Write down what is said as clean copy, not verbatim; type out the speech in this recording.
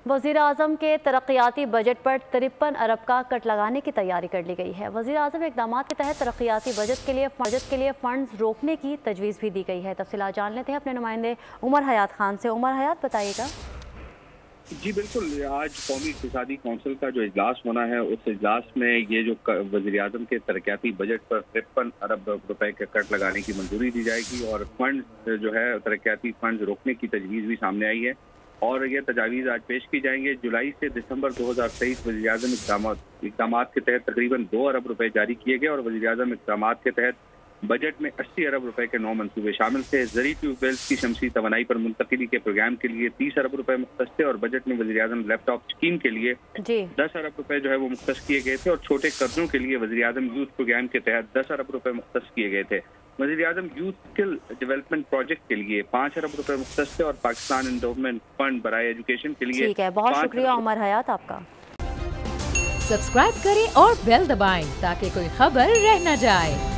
वज़ीर आज़म के तरक्याती बजट पर 53 अरब का कट लगाने की तैयारी कर ली गई है। वज़ीर आज़म के इक़दाम के तहत तरक्याती बजट के लिए फ़ंड्स रोकने की तजवीज़ भी दी गई है। तफ़सीलात जान लेते हैं अपने नुमाइंदे उमर हयात खान से। उमर हयात, बताइएगा। जी बिल्कुल, आज कौमी इक़्तिसादी कौंसिल का जो इजलास होना है, उस इजलास में ये जो वज़ीर आज़म के तरक्याती बजट पर 53 अरब रुपए के कट लगाने की मंजूरी दी जाएगी और फंड जो है तरक्याती फंड रोकने की तजवीज़ भी सामने आई है और ये तजावीज़ आज पेश की जाएंगे। जुलाई से दिसंबर 2023 वज़ीर आज़म इक़दाम के तहत तकरीबन 2 अरब रुपए जारी किए गए और वज़ीर आज़म इक़दाम के तहत बजट में 80 अरब रुपए के 9 मंसूबे शामिल थे। ज़री ट्यूबवेल्स की शमसी तवानाई पर मुंतकिली के प्रोग्राम के लिए 30 अरब रुपए मुख्तस थे और बजट में वज़ीर आज़म लैपटॉप स्कीम के लिए 10 अरब रुपए जो है वो मुख्तस किए गए थे और छोटे कर्जों के लिए वज़ीर आज़म यूथ प्रोग्राम के तहत 10 अरब रुपए मुख्तस किए गए थे। वज़ीर आज़म यूथ स्किल डेवलपमेंट प्रोजेक्ट के लिए 5 अरब रुपए मुख्तस थे और पाकिस्तान एंडोवमेंट फंड बराए एजुकेशन के लिए। ठीक है, बहुत शुक्रिया उमर हयात आपका। सब्सक्राइब करें और बेल दबाएं ताकि कोई खबर रह न जाए।